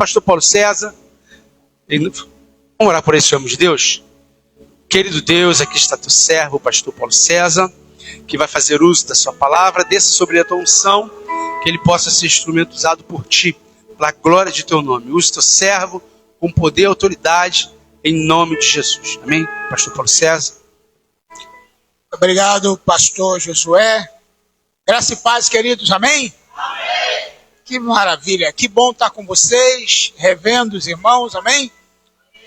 pastor Paulo César. Vamos orar por esse homem de Deus? Querido Deus, aqui está teu servo, o pastor Paulo César, que vai fazer uso da sua palavra. Desça sobre ele a tua unção, que ele possa ser instrumento usado por ti, pela glória de teu nome. Use teu servo com poder e autoridade, em nome de Jesus. Amém? Pastor Paulo César. Obrigado, pastor Josué. Graça e paz, queridos. Amém? Amém. Que maravilha. Que bom estar com vocês, revendo os irmãos. Amém?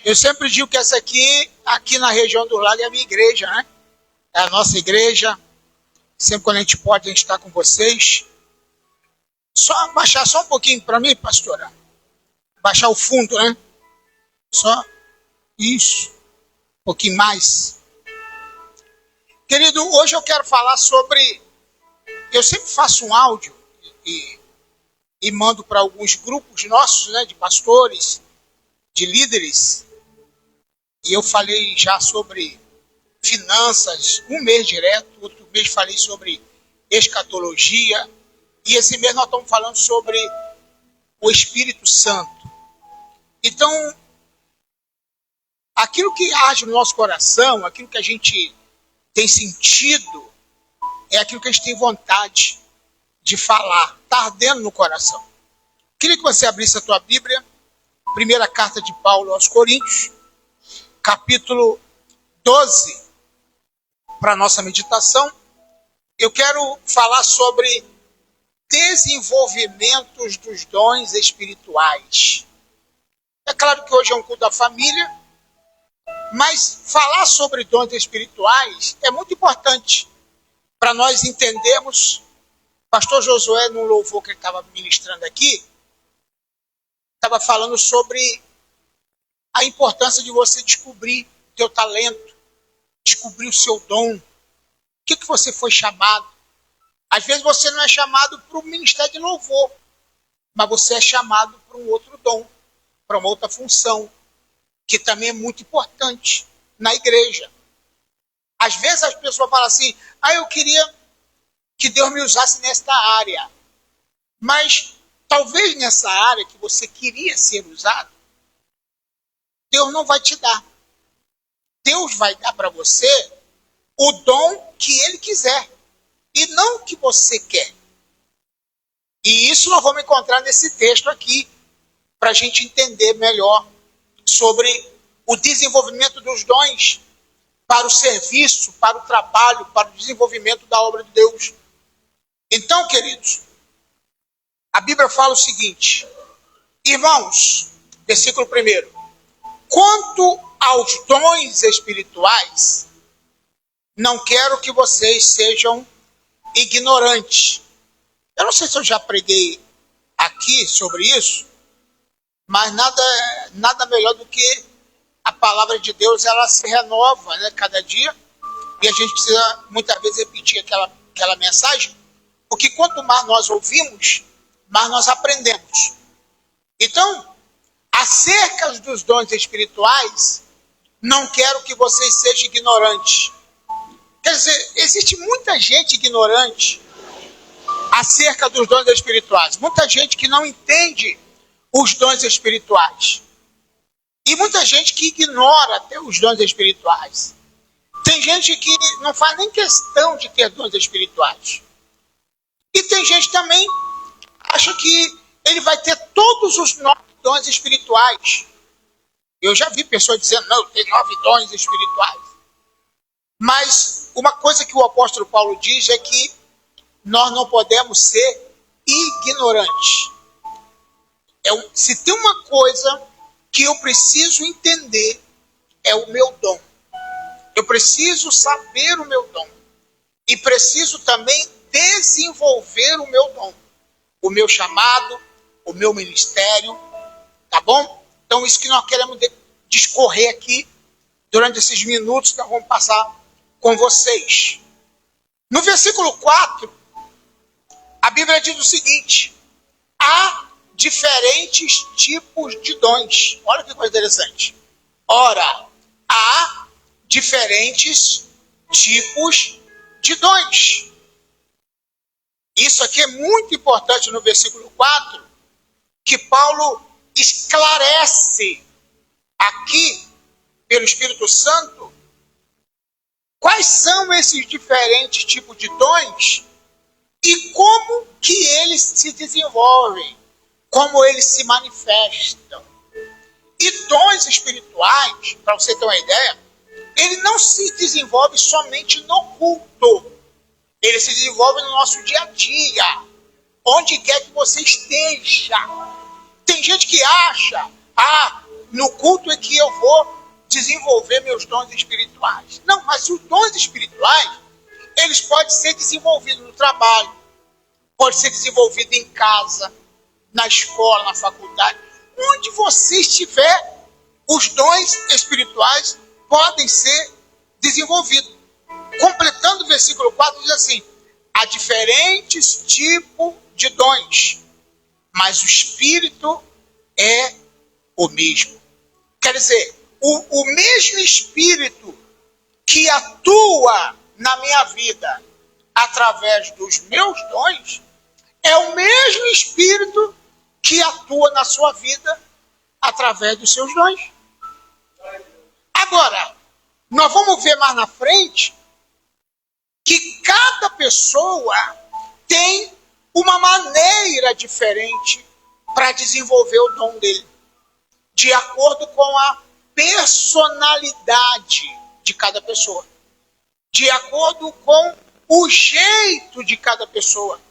Eu sempre digo que essa aqui na região do Lago, é a minha igreja, né? É a nossa igreja. Sempre quando a gente pode, a gente está com vocês. Só baixar só um pouquinho para mim, pastora. Baixar o fundo, né? Só isso. Um pouquinho mais. Querido, hoje eu quero falar sobre... Eu sempre faço um áudio e mando para alguns grupos nossos, né? De pastores, de líderes. E eu falei já sobre finanças, um mês direto, outro mês falei sobre escatologia, e esse mês nós estamos falando sobre o Espírito Santo. Então, aquilo que age no nosso coração, aquilo que a gente tem sentido, é aquilo que a gente tem vontade de falar, está ardendo no coração. Queria que você abrisse a tua Bíblia, primeira carta de Paulo aos Coríntios, capítulo 12, para a nossa meditação. Eu quero falar sobre desenvolvimentos dos dons espirituais. É claro que hoje é um culto da família, mas falar sobre dons espirituais é muito importante para nós entendermos. Pastor Josué, no louvor que ele estava ministrando aqui, estava falando sobre a importância de você descobrir o teu talento, descobrir o seu dom. O que você foi chamado? Às vezes você não é chamado para o ministério de louvor, mas você é chamado para um outro dom, para uma outra função, que também é muito importante na igreja. Às vezes as pessoas falam assim, eu queria que Deus me usasse nesta área. Mas talvez nessa área que você queria ser usado, Deus não vai te dar. Deus vai dar para você o dom que Ele quiser, e não o que você quer. E isso nós vamos encontrar nesse texto aqui, para a gente entender melhor sobre o desenvolvimento dos dons para o serviço, para o trabalho, para o desenvolvimento da obra de Deus. Então, queridos, a Bíblia fala o seguinte: irmãos, versículo 1, quanto aos dons espirituais, não quero que vocês sejam ignorantes. Eu não sei se eu já preguei aqui sobre isso, mas nada melhor do que a palavra de Deus, ela se renova, né, cada dia, e a gente precisa muitas vezes repetir aquela mensagem, porque quanto mais nós ouvimos, mais nós aprendemos. Então, acerca dos dons espirituais, não quero que vocês sejam ignorantes. Quer dizer, existe muita gente ignorante acerca dos dons espirituais. Muita gente que não entende os dons espirituais. E muita gente que ignora até os dons espirituais. Tem gente que não faz nem questão de ter dons espirituais. E tem gente também que acha que ele vai ter todos os 9 dons espirituais. Eu já vi pessoas dizendo, não, tem 9 dons espirituais. Mas uma coisa que o apóstolo Paulo diz é que nós não podemos ser ignorantes. Se tem uma coisa que eu preciso entender, é o meu dom. Eu preciso saber o meu dom. E preciso também desenvolver o meu dom. O meu chamado, o meu ministério. Tá bom? Então isso que nós queremos discorrer aqui durante esses minutos que nós vamos passar com vocês. No versículo 4, a Bíblia diz o seguinte: há diferentes tipos de dons. Olha que coisa interessante. Ora, há diferentes tipos de dons. Isso aqui é muito importante no versículo 4, que Paulo esclarece aqui, pelo Espírito Santo, quais são esses diferentes tipos de dons e como que eles se desenvolvem, como eles se manifestam. E dons espirituais, para você ter uma ideia, ele não se desenvolve somente no culto. Ele se desenvolve no nosso dia a dia, onde quer que você esteja. Tem gente que acha, no culto é que eu vou desenvolver meus dons espirituais. Não, mas os dons espirituais, eles podem ser desenvolvidos no trabalho, pode ser desenvolvido em casa, na escola, na faculdade. Onde você estiver, os dons espirituais podem ser desenvolvidos. Completando o versículo 4, diz assim: há diferentes tipos de dons, mas o Espírito é o mesmo. Quer dizer, o mesmo Espírito que atua na minha vida através dos meus dons, é o mesmo Espírito que atua na sua vida através dos seus dons. Agora, nós vamos ver mais na frente que cada pessoa tem uma maneira diferente para desenvolver o dom dele, de acordo com a personalidade de cada pessoa, de acordo com o jeito de cada pessoa.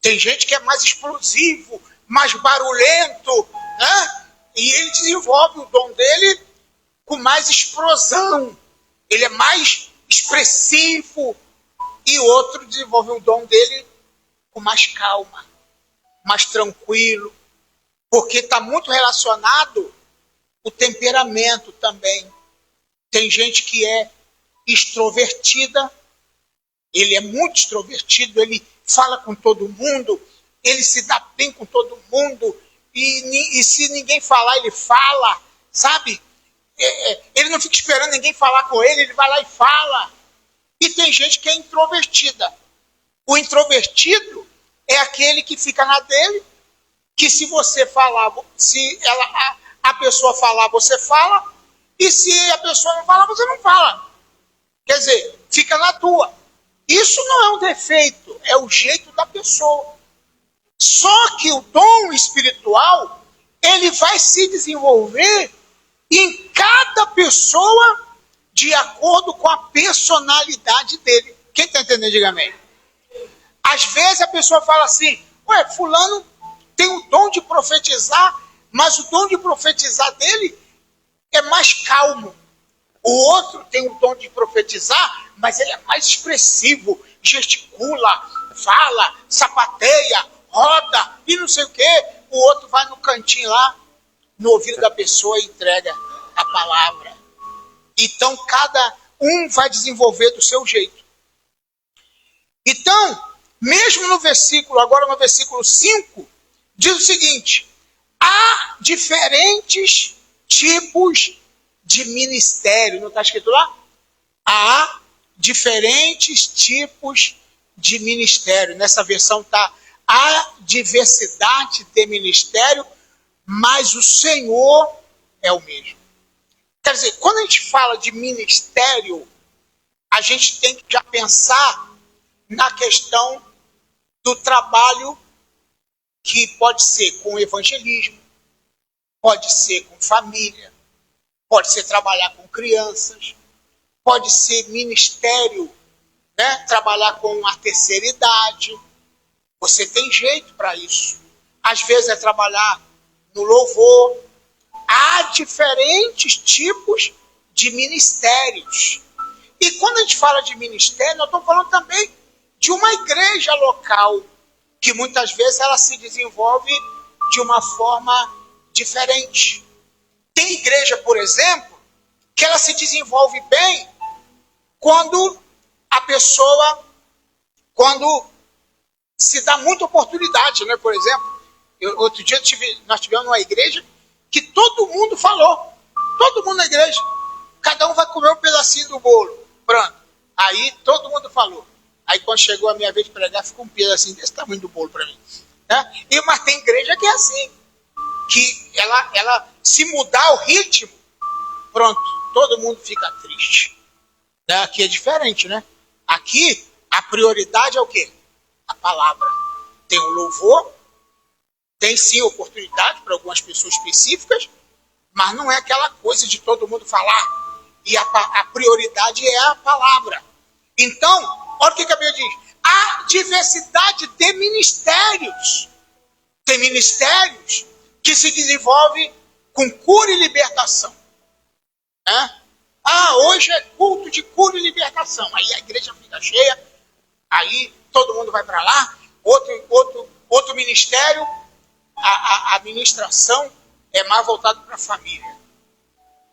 Tem gente que é mais explosivo, mais barulhento, né? E ele desenvolve o dom dele com mais explosão. Ele é mais expressivo. E outro desenvolve o dom dele com mais calma, mais tranquilo. Porque está muito relacionado o temperamento também. Tem gente que é extrovertida. Ele é muito extrovertido, ele fala com todo mundo, ele se dá bem com todo mundo, e se ninguém falar, ele fala, sabe? Ele não fica esperando ninguém falar com ele, ele vai lá e fala. E tem gente que é introvertida. O introvertido é aquele que fica na dele, que se você falar, a pessoa falar, você fala, e se a pessoa não falar, você não fala. Quer dizer, fica na tua. Isso não é um defeito, é o jeito da pessoa. Só que o dom espiritual, ele vai se desenvolver em cada pessoa de acordo com a personalidade dele. Quem está entendendo, diga amém. Às vezes a pessoa fala assim: fulano tem o dom de profetizar, mas o dom de profetizar dele é mais calmo. O outro tem o dom de profetizar, mas ele é mais expressivo, gesticula, fala, sapateia, roda e não sei o quê. O outro vai no cantinho lá, no ouvido da pessoa e entrega a palavra. Então, cada um vai desenvolver do seu jeito. Então, mesmo no versículo, agora no versículo 5, diz o seguinte: há diferentes tipos de ministério. Não está escrito lá? Há diferentes tipos de ministério. Nessa versão está: há diversidade de ministério, mas o Senhor é o mesmo. Quer dizer, quando a gente fala de ministério, a gente tem que já pensar na questão do trabalho, que pode ser com evangelismo, pode ser com família, pode ser trabalhar com crianças, pode ser ministério, né? Trabalhar com a terceira idade. Você tem jeito para isso. Às vezes é trabalhar no louvor. Há diferentes tipos de ministérios. E quando a gente fala de ministério, nós estamos falando também de uma igreja local, que muitas vezes ela se desenvolve de uma forma diferente. Tem igreja, por exemplo, que ela se desenvolve bem quando a pessoa, quando se dá muita oportunidade, né? Por exemplo, outro dia nós tivemos uma igreja que todo mundo falou. Todo mundo na igreja. Cada um vai comer um pedacinho do bolo. Pronto. Aí todo mundo falou. Aí quando chegou a minha vez de pregar, ficou um pedacinho desse tamanho do bolo para mim. Né? Mas tem igreja que é assim. que ela se mudar o ritmo, pronto, todo mundo fica triste. Aqui é diferente, né? Aqui a prioridade é o quê? A palavra. Tem o louvor, tem sim oportunidade para algumas pessoas específicas, mas não é aquela coisa de todo mundo falar. E a prioridade é a palavra. Então, olha o que a Bíblia diz. Há diversidade de ministérios. Tem ministérios que se desenvolvem com cura e libertação. Hoje é culto de cura e libertação. Aí a igreja fica cheia, aí todo mundo vai para lá. Outro ministério, a administração é mais voltado para a família.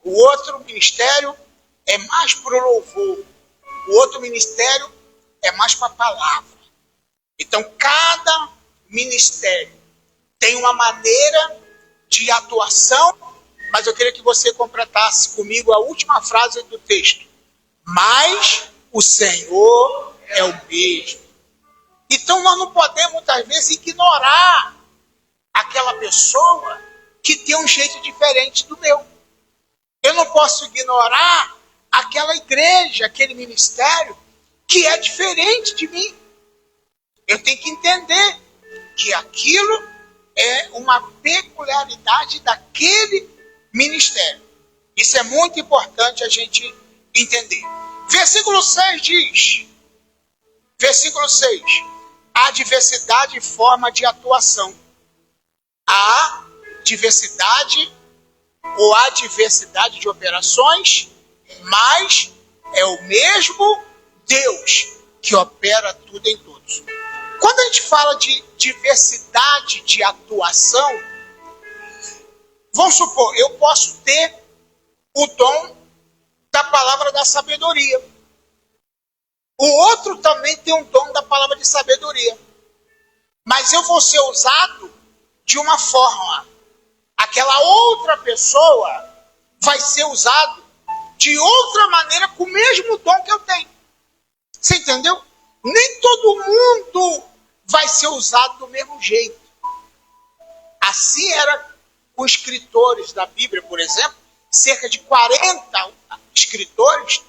O outro ministério é mais para o louvor. O outro ministério é mais para a palavra. Então, cada ministério tem uma maneira de atuação, mas eu queria que você completasse comigo a última frase do texto. Mas o Senhor é o mesmo. Então, nós não podemos, muitas vezes, ignorar aquela pessoa que tem um jeito diferente do meu. Eu não posso ignorar aquela igreja, aquele ministério que é diferente de mim. Eu tenho que entender que aquilo é uma peculiaridade daquele ministério. Isso é muito importante a gente entender. Versículo 6 diz, versículo 6, há diversidade e forma de atuação. Há diversidade ou há diversidade de operações, mas é o mesmo Deus que opera tudo em todos. Quando a gente fala de diversidade de atuação, vamos supor, eu posso ter o dom da palavra da sabedoria. O outro também tem um dom da palavra de sabedoria. Mas eu vou ser usado de uma forma. Aquela outra pessoa vai ser usado de outra maneira com o mesmo dom que eu tenho. Você entendeu? Nem todo mundo vai ser usado do mesmo jeito. Assim era com escritores da Bíblia, por exemplo. Cerca de 40 escritores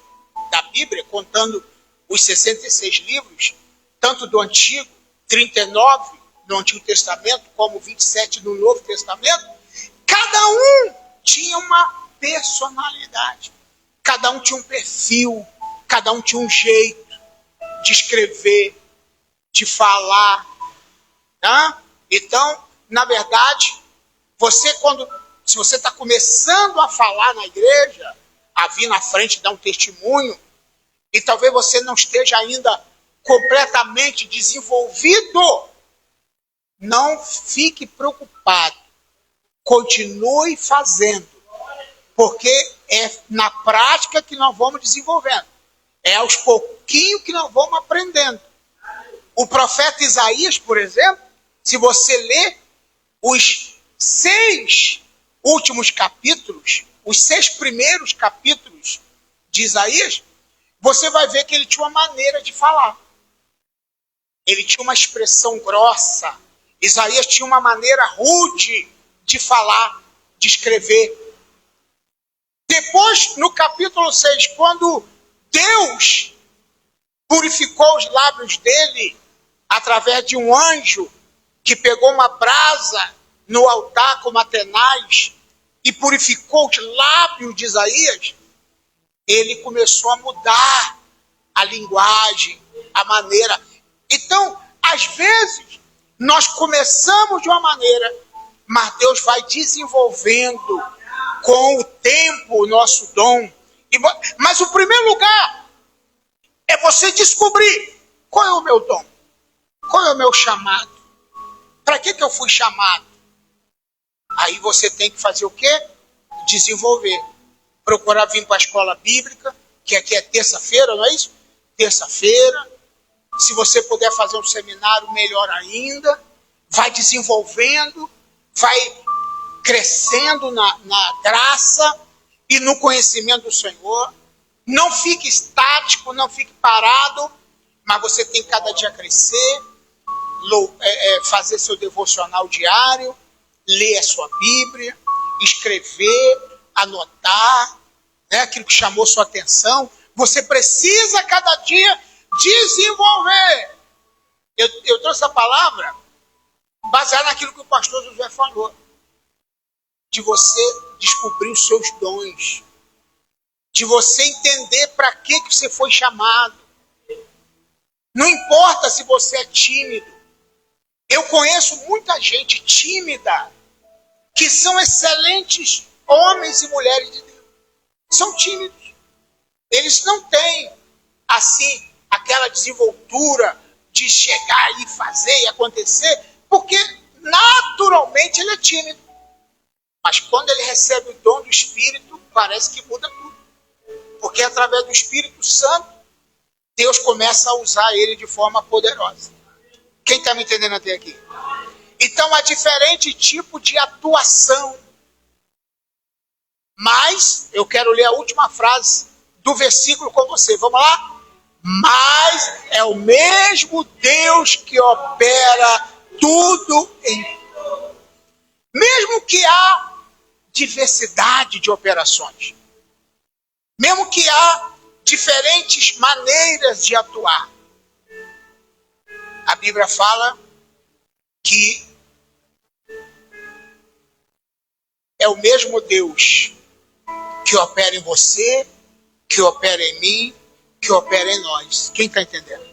da Bíblia, contando os 66 livros, tanto do Antigo, 39 no Antigo Testamento, como 27 no Novo Testamento. Cada um tinha uma personalidade. Cada um tinha um perfil. Cada um tinha um jeito de escrever, de falar. Tá? Então, na verdade, se você está começando a falar na igreja, a vir na frente dar um testemunho, e talvez você não esteja ainda completamente desenvolvido, não fique preocupado. Continue fazendo. Porque é na prática que nós vamos desenvolvendo. É aos pouquinhos que nós vamos aprendendo. O profeta Isaías, por exemplo, se você ler os 6 últimos capítulos, os 6 primeiros capítulos de Isaías, você vai ver que ele tinha uma maneira de falar. Ele tinha uma expressão grossa. Isaías tinha uma maneira rude de falar, de escrever. Depois, no capítulo 6, quando Deus purificou os lábios dele através de um anjo que pegou uma brasa no altar como Atenaz e purificou os lábios de Isaías, ele começou a mudar a linguagem, a maneira. Então, às vezes, nós começamos de uma maneira, mas Deus vai desenvolvendo com o tempo o nosso dom. Mas o primeiro lugar é você descobrir qual é o meu dom, qual é o meu chamado, para que eu fui chamado. Aí você tem que fazer o quê? Desenvolver. Procurar vir para a escola bíblica, que aqui é terça-feira, não é isso? Terça-feira. Se você puder fazer um seminário, melhor ainda. Vai desenvolvendo, vai crescendo na graça e no conhecimento do Senhor. Não fique estático, não fique parado, mas você tem que cada dia crescer, fazer seu devocional diário, ler a sua Bíblia, escrever, anotar, né, aquilo que chamou sua atenção. Você precisa cada dia desenvolver. Eu trouxe a palavra baseada naquilo que o pastor Josué falou, de você descobrir os seus dons, de você entender para que você foi chamado. Não importa se você é tímido. Eu conheço muita gente tímida, que são excelentes homens e mulheres de Deus. São tímidos. Eles não têm, assim, aquela desenvoltura de chegar e fazer e acontecer, porque naturalmente ele é tímido. Mas quando ele recebe o dom do Espírito, parece que muda tudo. Porque através do Espírito Santo, Deus começa a usar ele de forma poderosa. Quem está me entendendo até aqui? Então há diferente tipo de atuação. Mas, eu quero ler a última frase do versículo com você. Vamos lá? Mas é o mesmo Deus que opera tudo em... Mesmo que há diversidade de operações, mesmo que há diferentes maneiras de atuar, a Bíblia fala que é o mesmo Deus que opera em você, que opera em mim, que opera em nós. Quem está entendendo?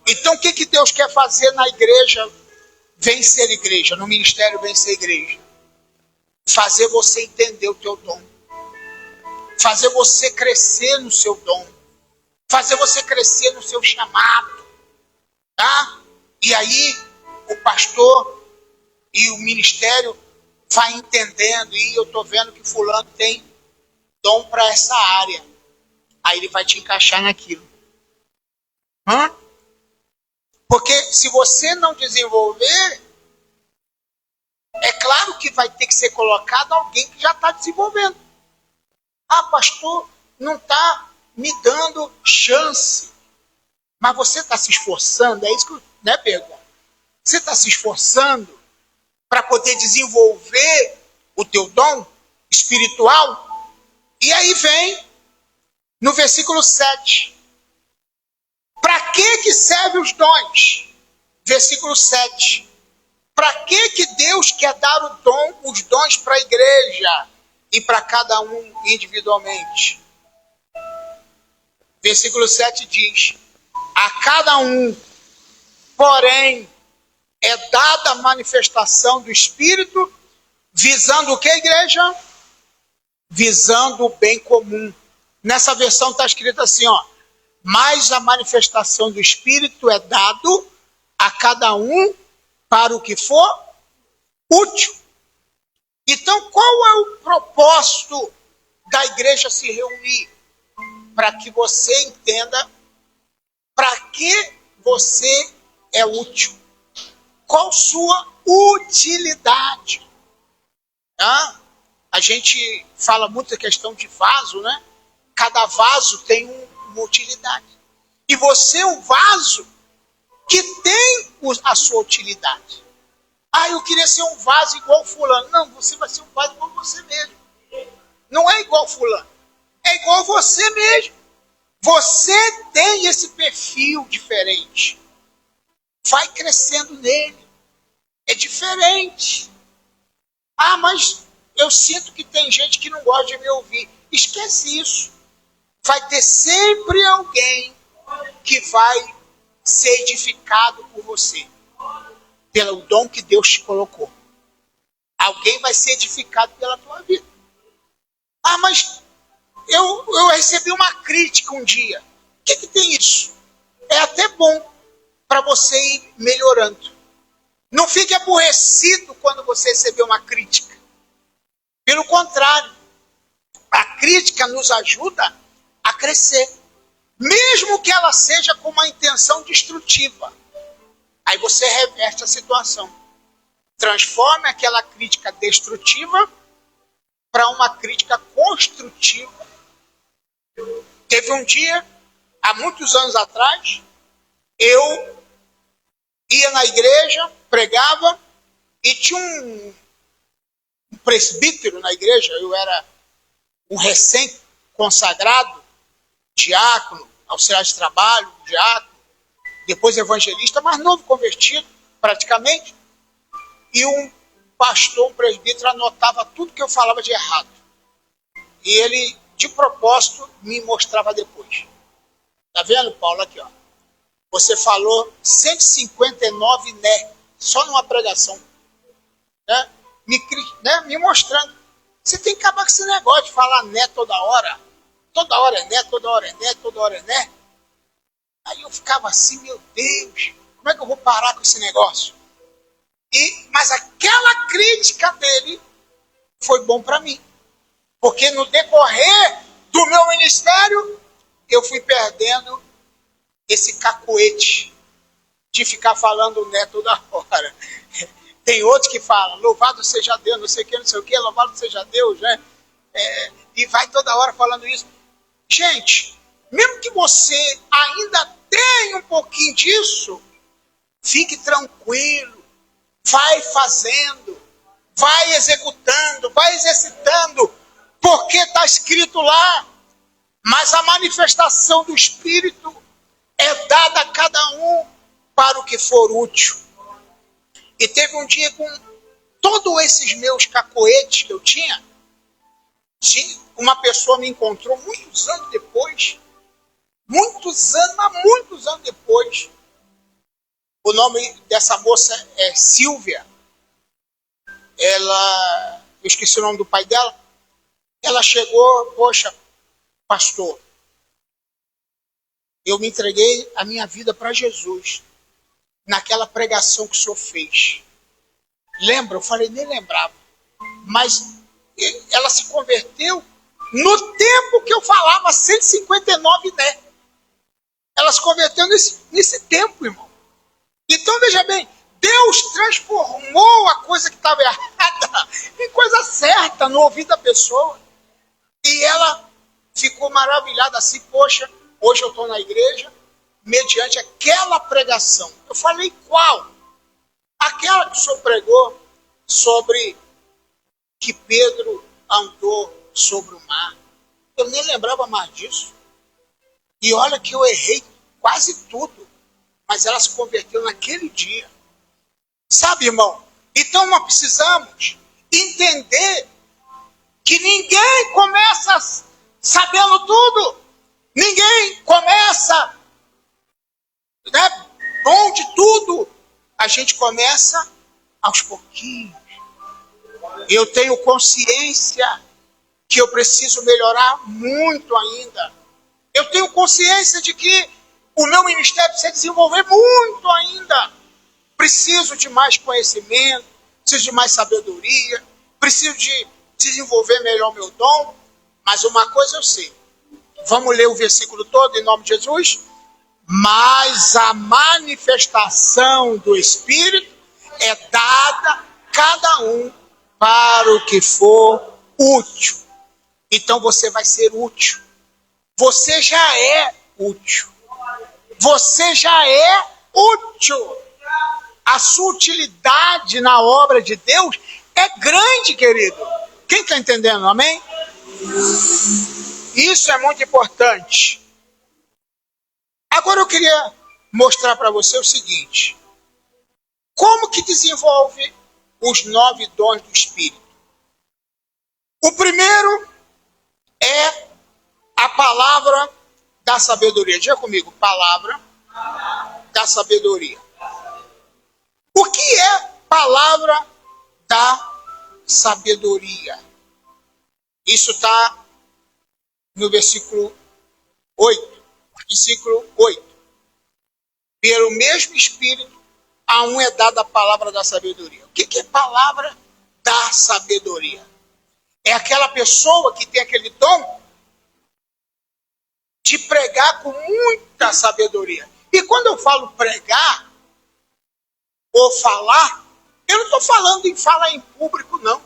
Então o que Deus quer fazer na igreja? Vencer a igreja, no ministério vencer a igreja. Fazer você entender o teu dom. Fazer você crescer no seu dom. Fazer você crescer no seu chamado. Tá? E aí o pastor e o ministério vai entendendo. E eu estou vendo que fulano tem dom para essa área. Aí ele vai te encaixar naquilo. Porque se você não desenvolver, é claro que vai ter que ser colocado alguém que já está desenvolvendo. Ah, pastor, não está me dando chance. Mas você está se esforçando, é isso que eu pergunto. Você está se esforçando para poder desenvolver o teu dom espiritual? E aí vem no versículo 7. Para que servem os dons? Versículo 7. Para que Deus quer dar os dons para a igreja e para cada um individualmente? Versículo 7 diz: a cada um, porém, é dada a manifestação do Espírito, visando o que, igreja? Visando o bem comum. Nessa versão está escrito assim, ó: mas a manifestação do Espírito é dado a cada um para o que for útil. Então, qual é o propósito da igreja se reunir? Para que você entenda para que você é útil. Qual sua utilidade? A gente fala muito da questão de vaso, né? Cada vaso tem uma utilidade. E você é um vaso que tem a sua utilidade. Ah, eu queria ser um vaso igual fulano. Não, você vai ser um vaso igual você mesmo. Não é igual fulano. É igual você mesmo. Você tem esse perfil diferente. Vai crescendo nele. É diferente. Ah, mas eu sinto que tem gente que não gosta de me ouvir. Esquece isso. Vai ter sempre alguém que vai ser edificado por você. Pelo dom que Deus te colocou. Alguém vai ser edificado pela tua vida. Ah, mas eu recebi uma crítica um dia. O que tem isso? É até bom para você ir melhorando. Não fique aborrecido quando você receber uma crítica. Pelo contrário, a crítica nos ajuda a crescer. Mesmo que ela seja com uma intenção destrutiva. Aí você reverte a situação. Transforma aquela crítica destrutiva para uma crítica construtiva. Teve um dia, há muitos anos atrás, eu ia na igreja, pregava, e tinha um presbítero na igreja, eu era um recém-consagrado, diácono, auxiliar de trabalho, diácono, depois evangelista, mas novo convertido, praticamente. E um pastor, um presbítero, anotava tudo que eu falava de errado. E ele, de propósito, me mostrava depois. Tá vendo, Paulo? Aqui, ó. Você falou 159 né, só numa pregação. Né? Me mostrando. Você tem que acabar com esse negócio de falar né toda hora. Toda hora é né, toda hora é né, toda hora é né. Aí eu ficava assim, meu Deus, como é que eu vou parar com esse negócio? Mas aquela crítica dele foi bom para mim. Porque no decorrer do meu ministério, eu fui perdendo esse cacoete de ficar falando né toda hora. Tem outros que falam, louvado seja Deus, não sei o que, louvado seja Deus, né? E vai toda hora falando isso. Gente, mesmo que você ainda tenha um pouquinho disso, fique tranquilo, vai fazendo, vai executando, vai exercitando, porque está escrito lá, mas a manifestação do Espírito é dada a cada um para o que for útil. E teve um dia com todos esses meus cacoetes que eu tinha, uma pessoa me encontrou muitos anos depois, muitos anos depois. O nome dessa moça é Silvia. Eu esqueci o nome do pai dela. Ela chegou, poxa, pastor, eu me entreguei a minha vida para Jesus naquela pregação que o senhor fez. Lembra? Eu falei, nem lembrava. Mas ela se converteu no tempo que eu falava 159 né. Ela se converteu nesse tempo, irmão. Então, veja bem, Deus transformou a coisa que estava errada em coisa certa no ouvido da pessoa. E ela ficou maravilhada assim, poxa, hoje eu estou na igreja, mediante aquela pregação. Eu falei, qual? Aquela que o senhor pregou sobre que Pedro andou sobre o mar. Eu nem lembrava mais disso. E olha que eu errei quase tudo. Mas ela se converteu naquele dia. Sabe, irmão? Então nós precisamos entender que ninguém começa sabendo tudo. Ninguém começa bom de tudo. A gente começa aos pouquinhos. Eu tenho consciência que eu preciso melhorar muito ainda. Eu tenho consciência de que o meu ministério precisa desenvolver muito ainda. Preciso de mais conhecimento, preciso de mais sabedoria, preciso de desenvolver melhor meu dom. Mas uma coisa eu sei. Vamos ler o versículo todo em nome de Jesus? Mas a manifestação do Espírito é dada a cada um para o que for útil. Então você vai ser útil. Você já é útil. Você já é útil. A sua utilidade na obra de Deus é grande, querido. Quem está entendendo? Amém? Isso é muito importante. Agora eu queria mostrar para você o seguinte. Como que desenvolve os 9 dons do Espírito? O primeiro é a palavra da sabedoria. Diga comigo, palavra da sabedoria. O que é palavra da sabedoria? Isso está no versículo 8. Versículo 8. Pelo mesmo Espírito, a um é dada a palavra da sabedoria. O que é palavra da sabedoria? É aquela pessoa que tem aquele dom de pregar com muita sabedoria. E quando eu falo pregar ou falar, eu não estou falando em falar em público, não.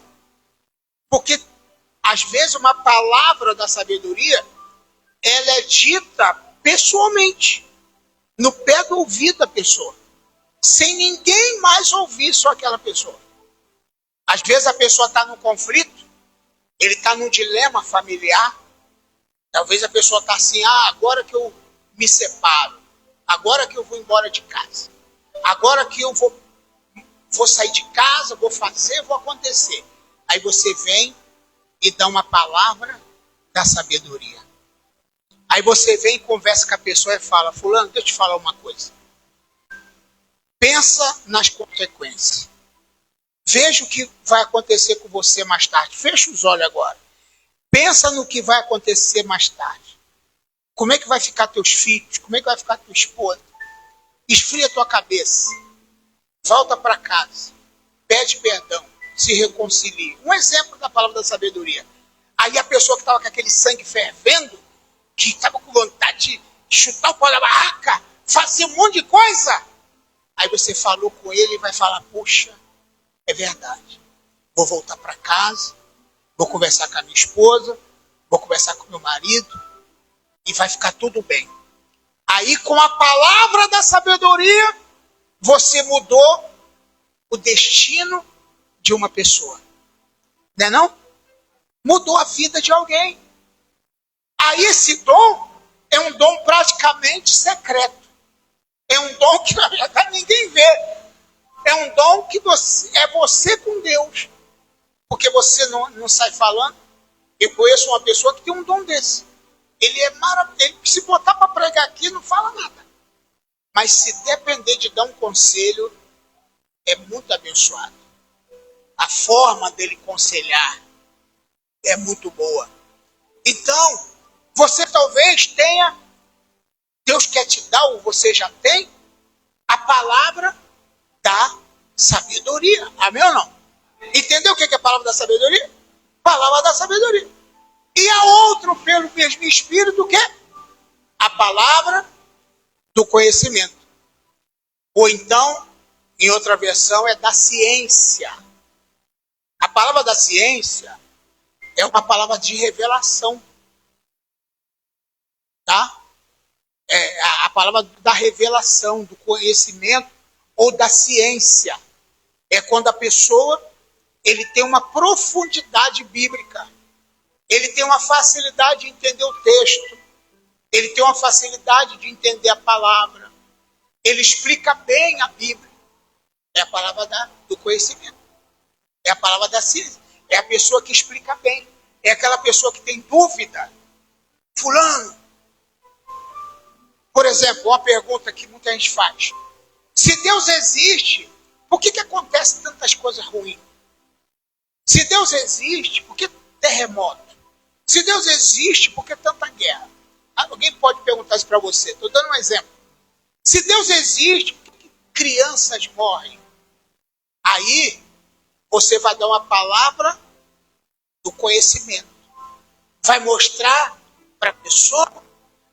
Porque, às vezes, uma palavra da sabedoria, ela é dita pessoalmente, no pé do ouvido da pessoa, sem ninguém mais ouvir, só aquela pessoa. Às vezes a pessoa está num conflito, ele está num dilema familiar. Talvez a pessoa está assim, agora que eu me separo, agora que eu vou embora de casa, agora que eu vou sair de casa, vou acontecer. Aí você vem e dá uma palavra da sabedoria. Aí você vem e conversa com a pessoa e fala, fulano, deixa eu te falar uma coisa. Pensa nas consequências. Veja o que vai acontecer com você mais tarde. Fecha os olhos agora. Pensa no que vai acontecer mais tarde. Como é que vai ficar teus filhos? Como é que vai ficar tua esposa? Esfria tua cabeça. Volta para casa. Pede perdão. Se reconcilie. Um exemplo da palavra da sabedoria. Aí a pessoa que estava com aquele sangue fervendo, que estava com vontade de chutar o pau da barraca, fazer um monte de coisa. Aí você falou com ele e vai falar, poxa, é verdade. Vou voltar para casa, vou conversar com a minha esposa, vou conversar com o meu marido e vai ficar tudo bem. Aí com a palavra da sabedoria, você mudou o destino de uma pessoa. Não é não? Mudou a vida de alguém. Aí esse dom é um dom praticamente secreto. É um dom que na verdade ninguém vê. É um dom que é você com Deus. Porque você não sai falando. Eu conheço uma pessoa que tem um dom desse. Ele é maravilhoso. Ele, se botar para pregar aqui, não fala nada. Mas se depender de dar um conselho, é muito abençoado. A forma dele aconselhar é muito boa. Então, você talvez tenha, Deus quer te dar, ou você já tem, a palavra da sabedoria. Amém ou não? Entendeu o que é a palavra da sabedoria? Palavra da sabedoria. E a outro, pelo mesmo Espírito, o quê? A palavra do conhecimento. Ou então, em outra versão, é da ciência. A palavra da ciência é uma palavra de revelação. Tá? É a palavra da revelação, do conhecimento ou da ciência. É quando a pessoa ele tem uma profundidade bíblica. Ele tem uma facilidade de entender o texto. Ele tem uma facilidade de entender a palavra. Ele explica bem a Bíblia. É a palavra do conhecimento. É a palavra da ciência. É a pessoa que explica bem. É aquela pessoa que tem dúvida. Fulano. Por exemplo, uma pergunta que muita gente faz. Se Deus existe, por que acontece tantas coisas ruins? Se Deus existe, por que terremoto? Se Deus existe, por que tanta guerra? Alguém pode perguntar isso para você. Estou dando um exemplo. Se Deus existe, por que crianças morrem? Aí, você vai dar uma palavra do conhecimento. Vai mostrar para a pessoa,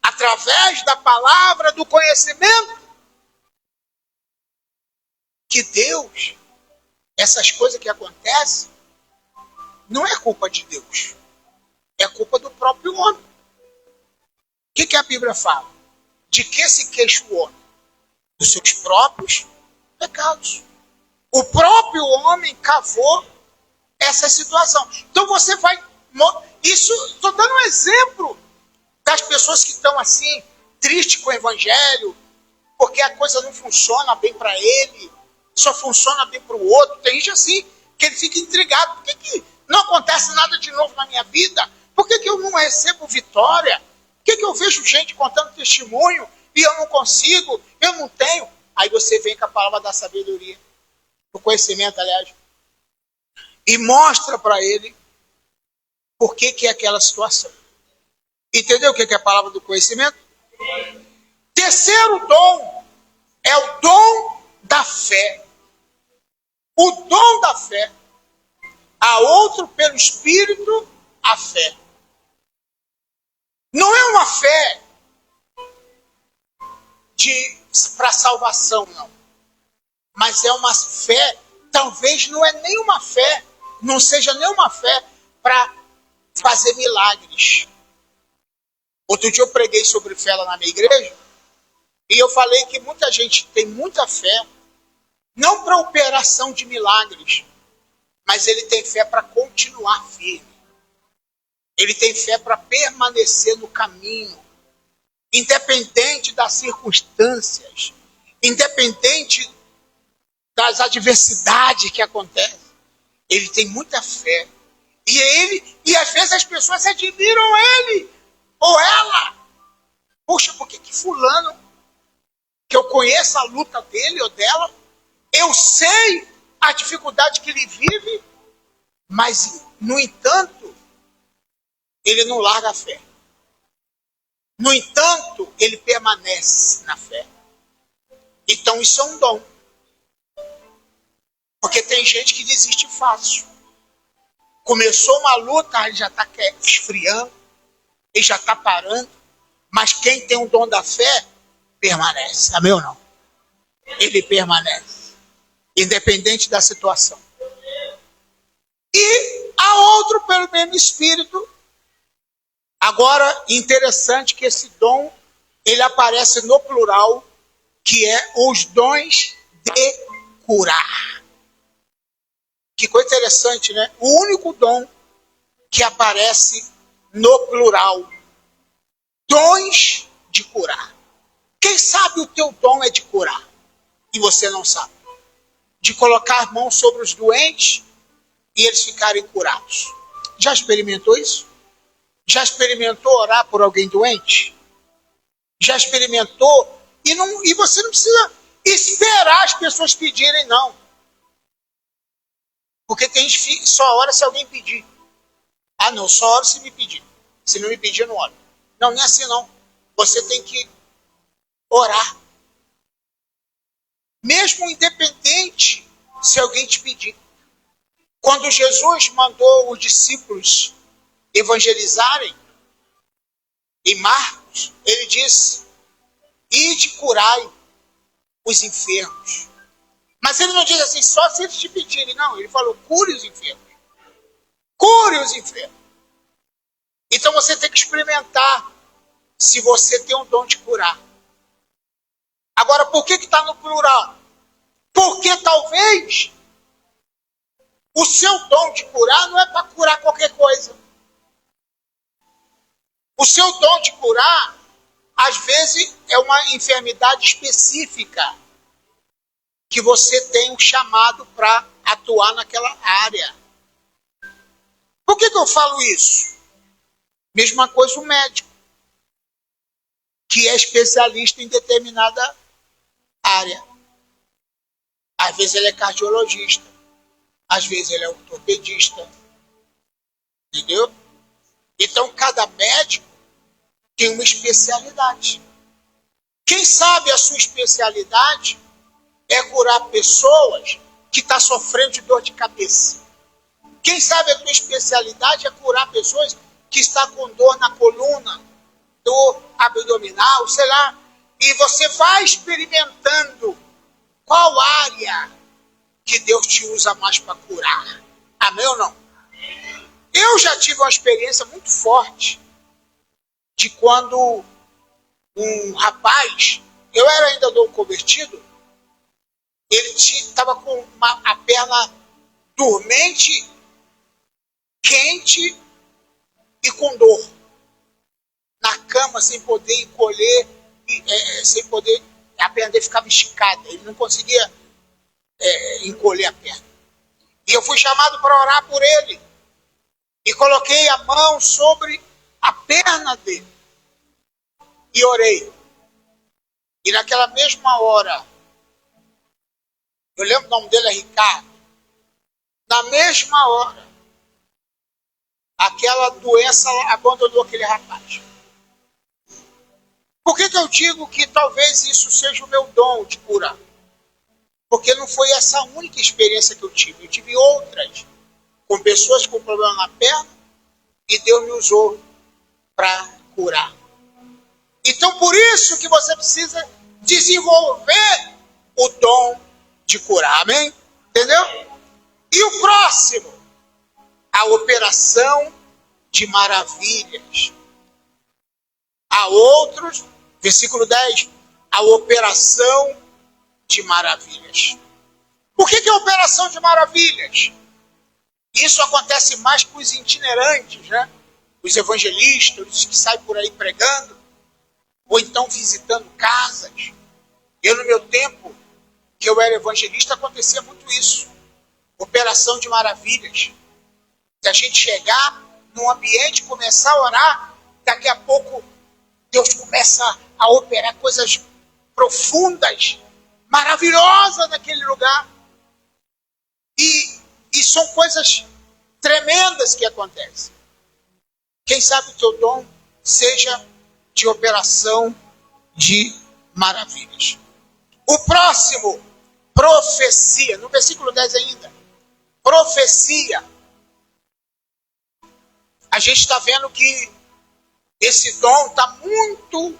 através da palavra do conhecimento, que Deus, essas coisas que acontecem, não é culpa de Deus. É culpa do próprio homem. O que a Bíblia fala? De que se queixa o homem? Dos seus próprios pecados. O próprio homem cavou essa situação. Então você vai... Isso, estou dando um exemplo das pessoas que estão assim, tristes com o evangelho, porque a coisa não funciona bem para ele, só funciona bem para o outro. Tem gente assim, que ele fica intrigado. Por que não acontece nada de novo na minha vida? Por que eu não recebo vitória? Por que eu vejo gente contando testemunho e eu não consigo, eu não tenho? Aí você vem com a palavra da sabedoria, do conhecimento, aliás, e mostra para ele por que é aquela situação. Entendeu o que é a palavra do conhecimento? Terceiro dom é o dom da fé. O dom da fé. A outro, pelo Espírito, a fé. Não é uma fé para salvação, não. Mas é uma fé, talvez não é nenhuma fé, não seja nenhuma fé para fazer milagres. Outro dia eu preguei sobre fé lá na minha igreja, e eu falei que muita gente tem muita fé, não para operação de milagres, mas ele tem fé para continuar firme. Ele tem fé para permanecer no caminho, independente das circunstâncias, independente das adversidades que acontecem. Ele tem muita fé. E às vezes as pessoas admiram ele ou ela. Poxa, por que fulano, que eu conheço a luta dele ou dela, eu sei a dificuldade que ele vive, mas, no entanto, ele não larga a fé. No entanto, ele permanece na fé. Então isso é um dom. Porque tem gente que desiste fácil. Começou uma luta, ele já está esfriando, ele já está parando. Mas quem tem o dom da fé, permanece. Amém ou não? Ele permanece. Independente da situação. E há outro pelo mesmo Espírito. Agora, interessante que esse dom, ele aparece no plural, que é os dons de curar. Que coisa interessante, né? O único dom que aparece no plural. Dons de curar. Quem sabe o teu dom é de curar e você não sabe? De colocar a mão sobre os doentes e eles ficarem curados. Já experimentou isso? Já experimentou orar por alguém doente? Já experimentou? E você não precisa esperar as pessoas pedirem, não. Porque tem gente que só ora se alguém pedir. Ah, não, só ora se me pedir. Se não me pedir, eu não oro. Não, não é assim não. Você tem que orar. Mesmo independente se alguém te pedir. Quando Jesus mandou os discípulos evangelizarem, em Marcos, ele disse: ide curai os enfermos. Mas ele não diz assim, só se eles te pedirem. Não, ele falou, cure os enfermos. Cure os enfermos. Então você tem que experimentar se você tem um dom de curar. Agora, por que está no plural? Porque talvez o seu dom de curar não é para curar qualquer coisa. O seu dom de curar, às vezes, é uma enfermidade específica que você tem um chamado para atuar naquela área. Por que eu falo isso? Mesma coisa o médico, que é especialista em determinada área. Às vezes ele é cardiologista, às vezes ele é ortopedista. Entendeu? Então cada médico tem uma especialidade. Quem sabe a sua especialidade é curar pessoas que estão sofrendo de dor de cabeça. Quem sabe a tua especialidade é curar pessoas que estão com dor na coluna, dor abdominal, sei lá. E você vai experimentando qual área que Deus te usa mais para curar. Amém ou não? Eu já tive uma experiência muito forte de quando um rapaz, eu era ainda novo convertido, ele estava com a perna dormente, quente e com dor. Na cama, sem poder encolher, sem poder, a perna dele ficava esticada, ele não conseguia encolher a perna. E eu fui chamado para orar por ele. E coloquei a mão sobre a perna dele. E orei. E naquela mesma hora, eu lembro o nome dele é Ricardo. Na mesma hora, aquela doença abandonou aquele rapaz. Por que eu digo que talvez isso seja o meu dom de curar? Porque não foi essa a única experiência que eu tive. Eu tive outras, com pessoas com problema na perna, e Deus me usou para curar. Então, por isso que você precisa desenvolver o dom de curar. Amém? Entendeu? E o próximo, a operação de maravilhas. Há outros, versículo 10, a operação de maravilhas. Por que é a operação de maravilhas? Isso acontece mais com os itinerantes, né? Os evangelistas, os que saem por aí pregando, ou então visitando casas. Eu, no meu tempo, que eu era evangelista, acontecia muito isso. Operação de maravilhas. Se a gente chegar num ambiente, começar a orar, daqui a pouco Deus começa a operar coisas profundas, maravilhosas naquele lugar. E são coisas tremendas que acontecem. Quem sabe o teu dom seja de operação de maravilhas. O próximo, profecia. No versículo 10 ainda. Profecia. A gente está vendo que esse dom está muito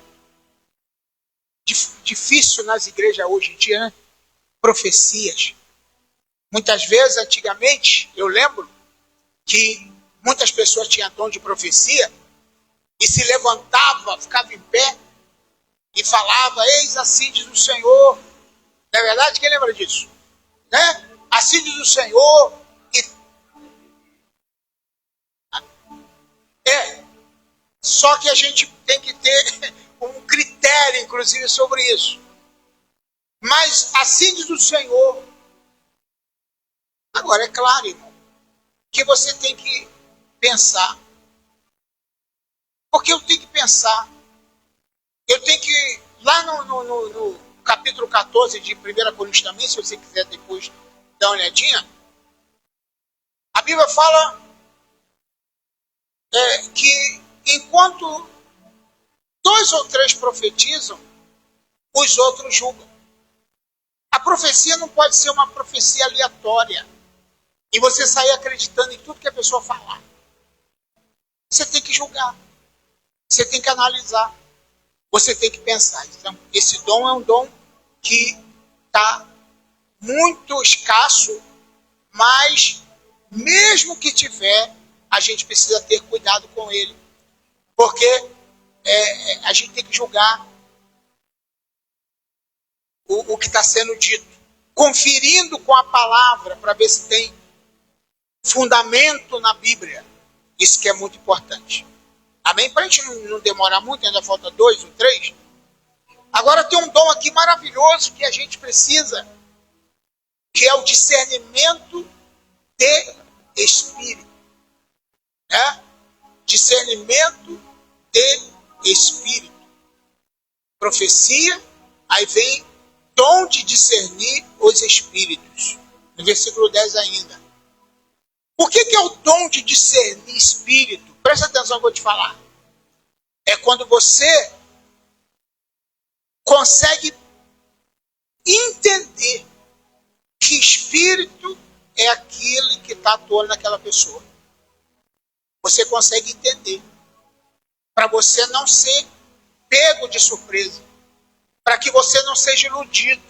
difícil nas igrejas hoje em dia, né? Profecias. Muitas vezes, antigamente, eu lembro que muitas pessoas tinham dom de profecia e se levantava, ficava em pé e falava, eis assim diz o Senhor. Não é verdade? Quem lembra disso? Né? Assim diz o Senhor. Só que a gente tem que ter um critério, inclusive, sobre isso. Mas assim diz o Senhor. Agora, é claro, irmão, que você tem que pensar. Porque eu tenho que pensar. Eu tenho que, lá no capítulo 14 de 1 Coríntios também, se você quiser depois dar uma olhadinha, a Bíblia fala que enquanto 2 ou 3 profetizam, os outros julgam. A profecia não pode ser uma profecia aleatória e você sair acreditando em tudo que a pessoa falar. Você tem que julgar. Você tem que analisar. Você tem que pensar. Então, esse dom é um dom que está muito escasso, mas mesmo que tiver, a gente precisa ter cuidado com ele. Porque a gente tem que julgar o que está sendo dito. Conferindo com a palavra para ver se tem fundamento na Bíblia. Isso que é muito importante. Amém? Para a gente não demorar muito, ainda falta 2 ou 3. Agora tem um dom aqui maravilhoso que a gente precisa, que é o discernimento de espírito. Né? Discernimento de espírito. Profecia, aí vem dom de discernir os espíritos. No versículo 10 ainda. O que é o dom de discernir espírito? Presta atenção que eu vou te falar. É quando você consegue entender que espírito é aquele que está atuando naquela pessoa. Você consegue entender. Para você não ser pego de surpresa. Para que você não seja iludido.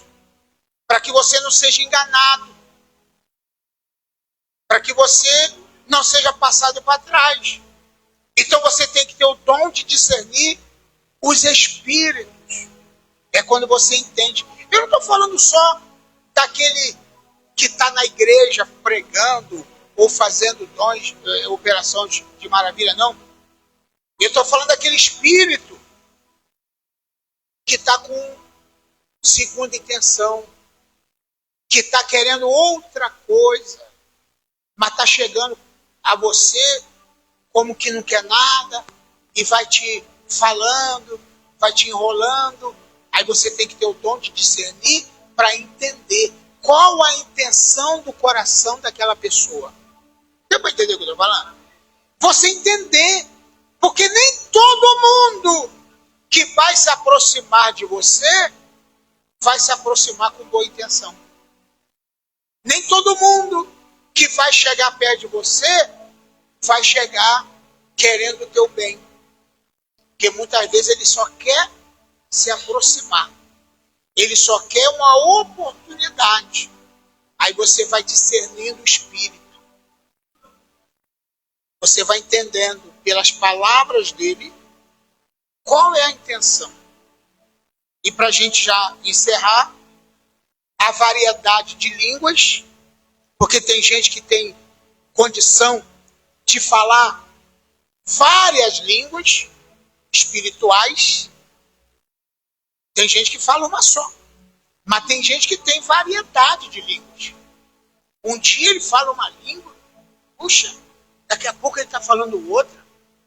Para que você não seja enganado. Para que você não seja passado para trás. Então você tem que ter o dom de discernir os espíritos. É quando você entende. Eu não estou falando só daquele que está na igreja pregando ou fazendo dons, operações de maravilha, não. Eu estou falando daquele espírito que está com segunda intenção, que está querendo outra coisa, mas está chegando a você como que não quer nada e vai te falando, vai te enrolando. Aí você tem que ter o dom de discernir para entender qual a intenção do coração daquela pessoa. Deu para entender o que eu estou falando? Você entender. Porque nem todo mundo que vai se aproximar de você vai se aproximar com boa intenção. Nem todo mundo que vai chegar perto de você vai chegar querendo o teu bem. Porque muitas vezes ele só quer se aproximar. Ele só quer uma oportunidade. Aí você vai discernindo o espírito. Você vai entendendo pelas palavras dele qual é a intenção. E para a gente já encerrar, a variedade de línguas, porque tem gente que tem condição de falar várias línguas espirituais. Tem gente que fala uma só, mas tem gente que tem variedade de línguas. Um dia ele fala uma língua, puxa, daqui a pouco ele está falando outra.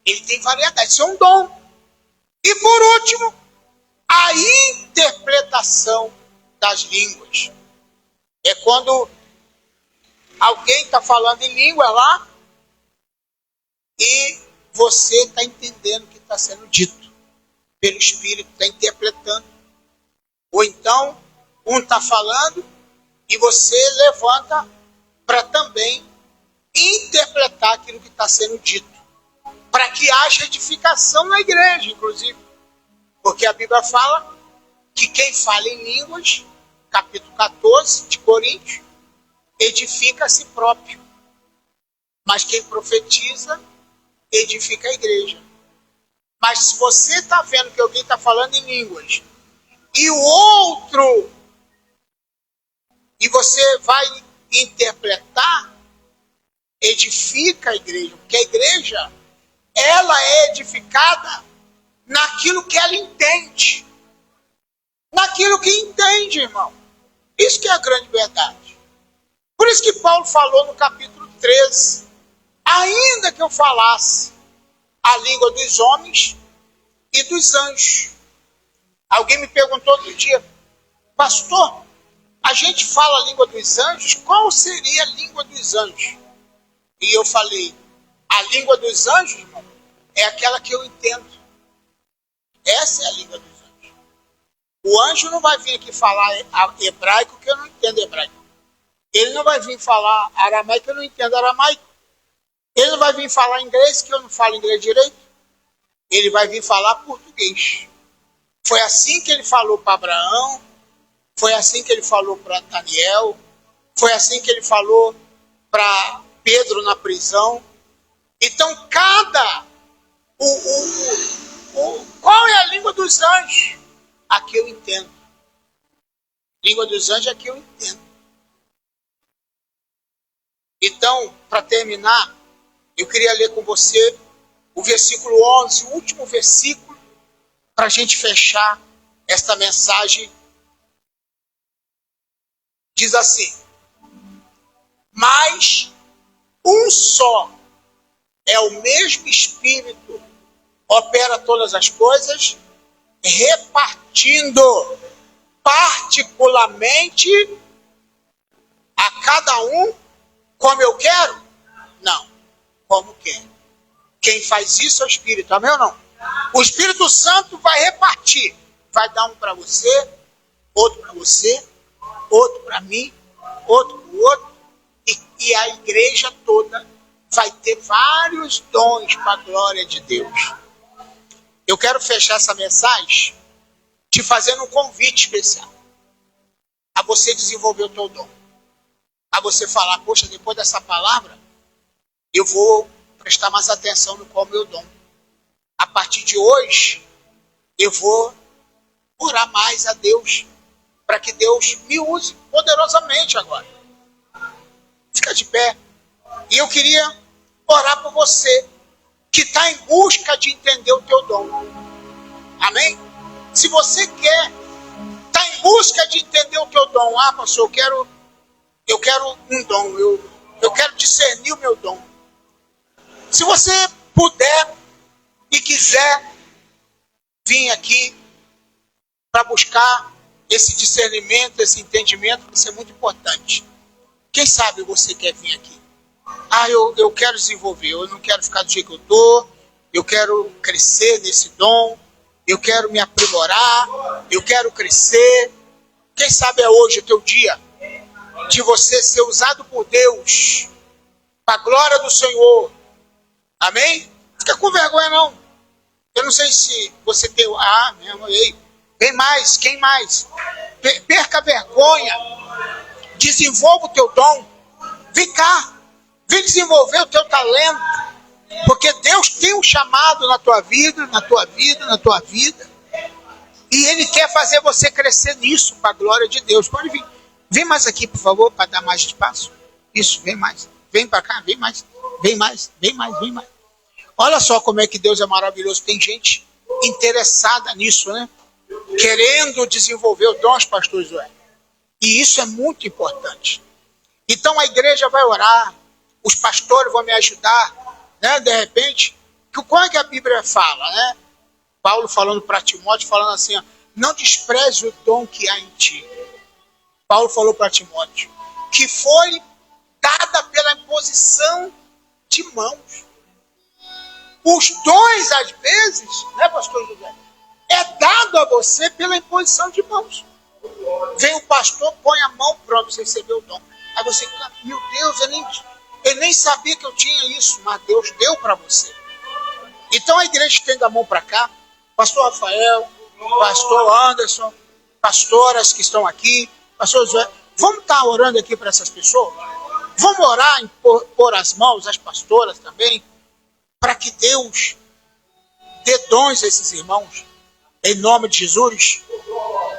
Ele tem variedade, isso é um dom. E por último, a interpretação das línguas. É quando alguém está falando em língua lá e você está entendendo o que está sendo dito pelo Espírito, está interpretando. Ou então, um está falando e você levanta para também interpretar aquilo que está sendo dito, para que haja edificação na igreja, inclusive. Porque a Bíblia fala que quem fala em línguas, capítulo 14 de Coríntios, edifica a si próprio. Mas quem profetiza, edifica a igreja. Mas se você está vendo que alguém está falando em línguas, e o outro, e você vai interpretar, edifica a igreja. Porque a igreja, ela é edificada naquilo que ela entende. Naquilo que entende, irmão. Isso que é a grande verdade. Por isso que Paulo falou no capítulo 13. Ainda que eu falasse a língua dos homens e dos anjos. Alguém me perguntou outro dia, pastor, a gente fala a língua dos anjos, qual seria a língua dos anjos? E eu falei, a língua dos anjos, irmão, é aquela que eu entendo. Essa é a língua dos anjos. O anjo não vai vir aqui falar hebraico que eu não entendo hebraico. Ele não vai vir falar aramaico que eu não entendo aramaico. Ele não vai vir falar inglês que eu não falo inglês direito. Ele vai vir falar português. Foi assim que ele falou para Abraão. Foi assim que ele falou para Daniel. Foi assim que ele falou para Pedro na prisão. Então, qual é a língua dos anjos? A que eu entendo. Língua dos anjos é a que eu entendo. Então, para terminar, eu queria ler com você o versículo 11, o último versículo, para a gente fechar esta mensagem. Diz assim: mas um só é o mesmo Espírito, opera todas as coisas, repartindo particularmente a cada um como eu quero? Não, como quer. Quem faz isso é o Espírito, amém ou não? O Espírito Santo vai repartir, vai dar um para você, outro para você, outro para mim, outro para o outro, e a igreja toda vai ter vários dons para a glória de Deus. Eu quero fechar essa mensagem te fazendo um convite especial a você desenvolver o teu dom, a você falar, poxa, depois dessa palavra eu vou prestar mais atenção no qual é o meu dom. A partir de hoje eu vou orar mais a Deus para que Deus me use poderosamente agora. Fica de pé. E eu queria orar por você que está em busca de entender o teu dom. Amém? Se você está em busca de entender o teu dom, pastor, eu quero um dom, eu quero discernir o meu dom. Se você puder e quiser vir aqui para buscar esse discernimento, esse entendimento, vai ser muito importante. Quem sabe você quer vir aqui? Eu quero desenvolver, eu não quero ficar do jeito que eu estou, eu quero crescer nesse dom, eu quero me aprimorar, eu quero crescer. Quem sabe é hoje o teu dia de você ser usado por Deus, para a glória do Senhor. Amém? Fica com vergonha não. Eu não sei se você tem... mesmo, ei. Vem mais, quem mais? Perca a vergonha. Desenvolva o teu dom. Vem cá. Vem desenvolver o teu talento. Porque Deus tem um chamado na tua vida, na tua vida, na tua vida. E Ele quer fazer você crescer nisso, para a glória de Deus. Pode vir. Vem mais aqui, por favor, para dar mais espaço. Isso, vem mais. Vem para cá, vem mais, vem mais, vem mais, vem mais. Olha só como é que Deus é maravilhoso. Tem gente interessada nisso, né? Querendo desenvolver os dons, pastor Joé. E isso é muito importante. Então a igreja vai orar, os pastores vão me ajudar, né? De repente, qual é que a Bíblia fala, né? Paulo falando para Timóteo, falando assim, ó, não despreze o dom que há em ti. Paulo falou para Timóteo, que foi dada pela imposição de mãos. Os dons, às vezes, né, pastor José, é dado a você pela imposição de mãos. Vem o pastor, põe a mão, pronto, você recebeu o dom. Aí você fica, meu Deus, eu nem sabia que eu tinha isso, mas Deus deu para você. Então a igreja estende a mão para cá, pastor Rafael, pastor Anderson, pastoras que estão aqui, pastor José, vamos estar orando aqui para essas pessoas? Vamos orar em pôr as mãos, as pastoras também, para que Deus dê dons a esses irmãos, em nome de Jesus.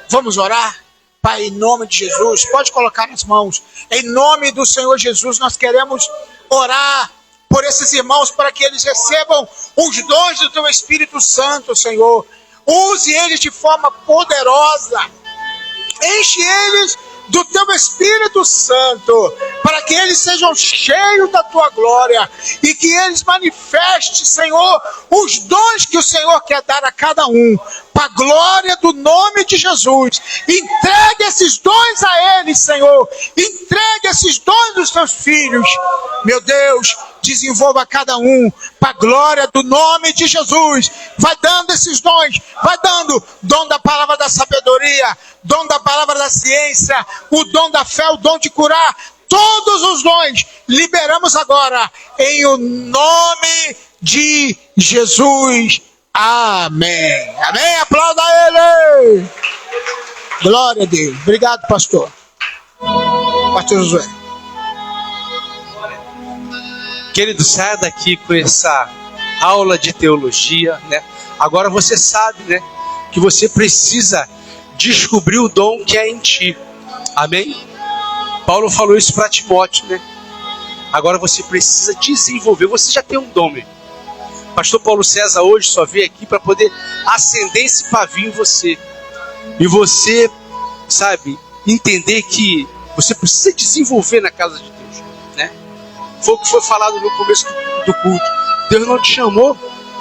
Vamos orar? Pai, em nome de Jesus, pode colocar as mãos. Em nome do Senhor Jesus, nós queremos orar por esses irmãos para que eles recebam os dons do Teu Espírito Santo, Senhor. Use eles de forma poderosa. Enche eles do Teu Espírito Santo, para que eles sejam cheios da Tua glória e que eles manifestem, Senhor, os dons que o Senhor quer dar a cada um, para a glória do nome de Jesus. Entregue esses dons a eles, Senhor. Entregue esses dons dos Teus filhos. Meu Deus, desenvolva cada um para a glória do nome de Jesus. Vai dando esses dons, vai dando dom da palavra da sabedoria, dom da palavra da ciência, o dom da fé, o dom de curar, todos os dons liberamos agora em o nome de Jesus. Amém. Amém. Aplauda ele. Glória a Deus. Obrigado, pastor. Pastor Josué. Querido, saia daqui com essa aula de teologia, né? Agora você sabe, né, que você precisa descobrir o dom que é em ti. Amém? Paulo falou isso para Timóteo, né? Agora você precisa desenvolver. Você já tem um dom, meu. Pastor Paulo César hoje só veio aqui para poder acender esse pavio em você. E você, sabe, entender que você precisa desenvolver na casa de Deus, né? Foi o que foi falado no começo do culto. Deus não te chamou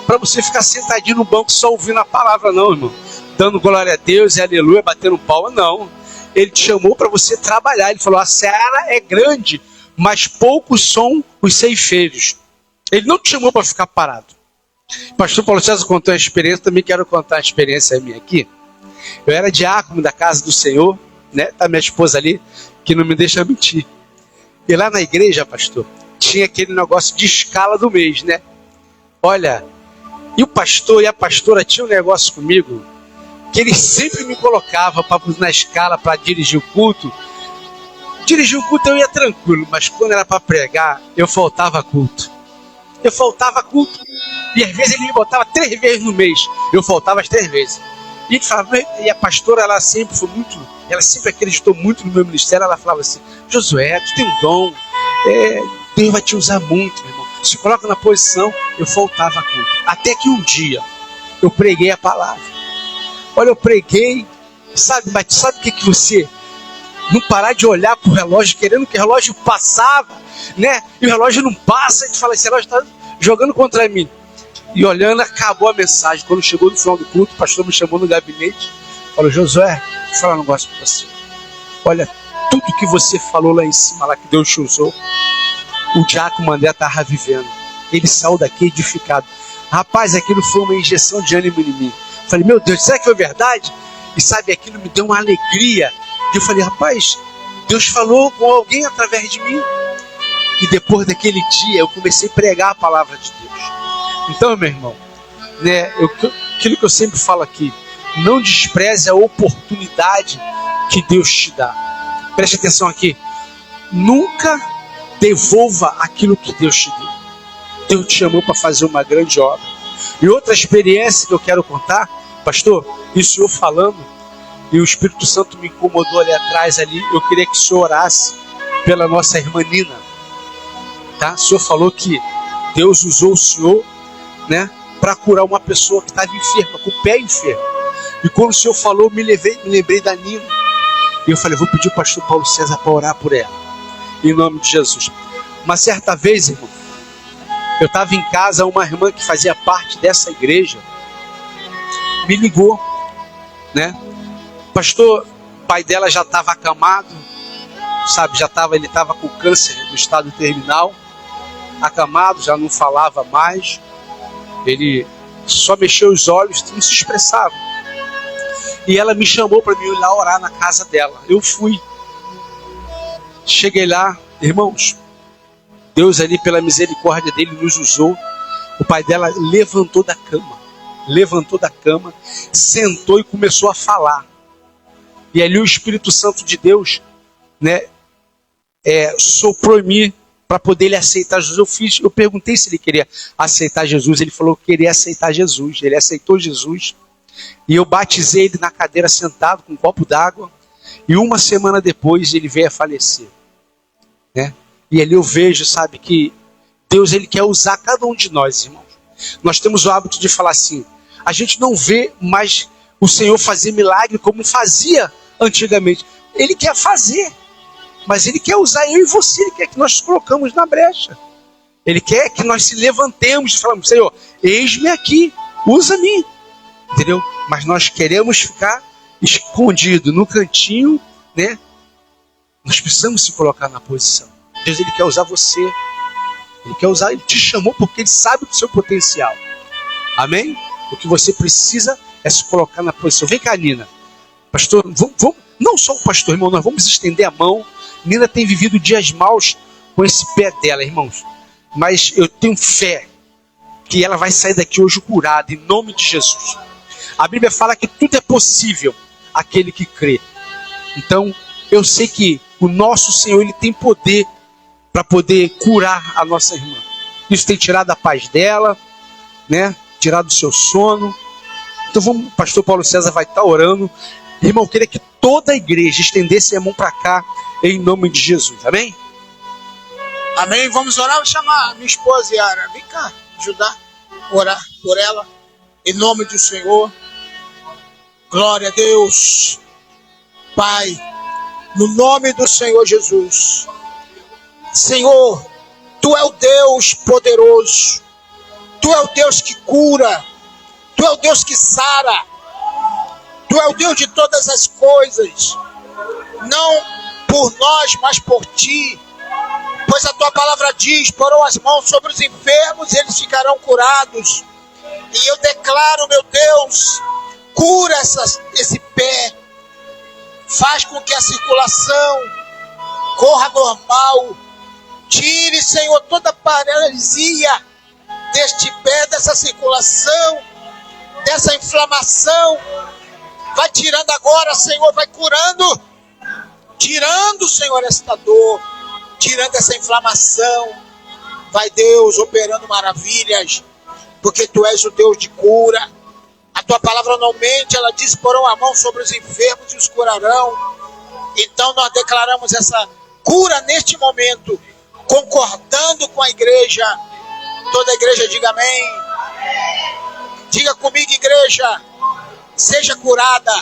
para você ficar sentadinho no banco só ouvindo a palavra, não, irmão. Dando glória a Deus e aleluia, batendo palma, não. Ele te chamou para você trabalhar. Ele falou, a seara é grande, mas poucos são os ceifeiros. Ele não te chamou para ficar parado. Pastor Paulo César contou a experiência, também quero contar a experiência minha aqui. Eu era diácono da casa do Senhor, né? Tá minha esposa ali, que não me deixa mentir. E lá na igreja, pastor, tinha aquele negócio de escala do mês, né? Olha, e o pastor e a pastora tinham um negócio comigo, que eles sempre me colocavam na escala para dirigir o culto. Dirigir o culto eu ia tranquilo, mas quando era para pregar, eu faltava culto. E às vezes ele me botava 3 vezes no mês. Eu faltava as 3 vezes. E ele falava, e a pastora, ela sempre acreditou muito no meu ministério. Ela falava assim, Josué, tu tem um dom, Deus vai te usar muito, meu irmão. Se coloca na posição. Eu faltava culto. Até que um dia eu preguei a palavra. Olha, eu preguei, sabe, mas sabe o que você não parar de olhar pro relógio, querendo que o relógio passava, né? E o relógio não passa, e tu fala, esse relógio está jogando contra mim. E olhando, acabou a mensagem. Quando chegou no final do culto, o pastor me chamou no gabinete, falou, Josué, vou falar um negócio para você. Olha, tudo que você falou lá em cima, lá que Deus te usou, o diácono André estava vivendo. Ele saiu daqui edificado. Rapaz, aquilo foi uma injeção de ânimo em mim. Falei, meu Deus, será que foi verdade? E sabe, aquilo me deu uma alegria. E eu falei, rapaz, Deus falou com alguém através de mim. E depois daquele dia, eu comecei a pregar a palavra de Deus. Então, meu irmão, né, aquilo que eu sempre falo aqui, não despreze a oportunidade que Deus te dá. Preste atenção aqui. Nunca devolva aquilo que Deus te deu. Deus te chamou para fazer uma grande obra. E outra experiência que eu quero contar, pastor, e o senhor falando, e o Espírito Santo me incomodou ali atrás, eu queria que o senhor orasse pela nossa irmã Nina. tá? O senhor falou que Deus usou o senhor, né, para curar uma pessoa que estava enferma, com o pé enfermo. E quando o senhor falou, me lembrei da Nina. E eu falei, vou pedir ao pastor Paulo César para orar por ela, em nome de Jesus. Uma certa vez, irmão, eu estava em casa, uma irmã que fazia parte dessa igreja me ligou, né? Pastor, o pai dela já estava acamado, sabe, ele estava com câncer no estado terminal, acamado, já não falava mais, ele só mexeu os olhos, não se expressava. E ela me chamou para mim ir lá orar na casa dela. Eu fui. Cheguei lá, irmãos, Deus ali pela misericórdia dele nos usou. O pai dela levantou da cama, sentou e começou a falar. E ali o Espírito Santo de Deus, né, soprou em mim para poder ele aceitar Jesus. Eu perguntei se ele queria aceitar Jesus. Ele falou que queria aceitar Jesus. Ele aceitou Jesus. E eu batizei ele na cadeira sentado com um copo d'água. E uma semana depois ele veio a falecer, né? E ali eu vejo, sabe, que Deus ele quer usar cada um de nós, irmãos. Nós temos o hábito de falar assim, a gente não vê mais o Senhor fazer milagre como fazia antigamente. Ele quer fazer, mas ele quer usar eu e você. Ele quer que nós colocamos na brecha. Ele quer que nós se levantemos e falamos, Senhor, eis-me aqui, usa-me. Entendeu? Mas nós queremos ficar escondido no cantinho, né? Nós precisamos se colocar na posição. Deus ele quer usar você. Ele quer usar, ele te chamou porque ele sabe do seu potencial. Amém? O que você precisa é se colocar na posição. Vem cá, Nina. Pastor, vamos, não só o pastor, irmão, nós vamos estender a mão. Nina tem vivido dias maus com esse pé dela, irmãos. Mas eu tenho fé que ela vai sair daqui hoje curada, em nome de Jesus. A Bíblia fala que tudo é possível àquele que crê. Então, eu sei que o nosso Senhor ele tem poder para poder curar a nossa irmã. Isso tem tirado a paz dela, né? Tirado o seu sono. Então, vamos, o pastor Paulo César vai estar orando. Irmão, eu queria que toda a igreja estendesse a mão para cá, em nome de Jesus. Amém? Amém. Vamos orar. Vou chamar a minha esposa, Yara. Vem cá, ajudar, orar por ela. Em nome do Senhor. Glória a Deus. Pai, no nome do Senhor Jesus. Senhor, Tu é o Deus poderoso. Tu é o Deus que cura. Tu é o Deus que sara. Tu é o Deus de todas as coisas. Não por nós, mas por Ti. Pois a Tua palavra diz, porão as mãos sobre os enfermos e eles ficarão curados. E eu declaro, meu Deus, cura esse pé. Faz com que a circulação corra normal. Tire, Senhor, toda paralisia deste pé, dessa circulação, dessa inflamação. Vai tirando agora, Senhor, vai curando. Tirando, Senhor, esta dor. Tirando essa inflamação. Vai, Deus, operando maravilhas. Porque Tu és o Deus de cura. A Tua palavra não mente, ela diz, porão a mão sobre os enfermos e os curarão. Então nós declaramos essa cura neste momento, concordando com a igreja. Toda a igreja diga amém. Diga comigo, igreja, seja curada.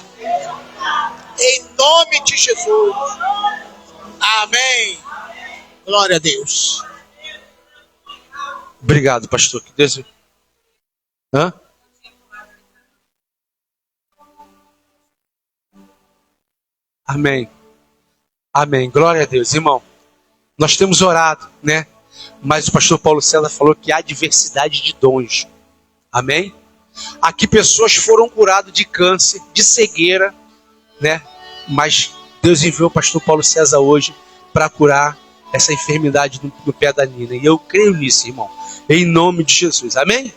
Em nome de Jesus. Amém. Glória a Deus. Obrigado, pastor. Que Deus... Hã? Amém. Amém. Glória a Deus. Irmão, nós temos orado, né? Mas o pastor Paulo César falou que há diversidade de dons. Amém? Aqui pessoas foram curadas de câncer, de cegueira, né? Mas Deus enviou o pastor Paulo César hoje para curar essa enfermidade no pé da Nina. E eu creio nisso, irmão. Em nome de Jesus. Amém?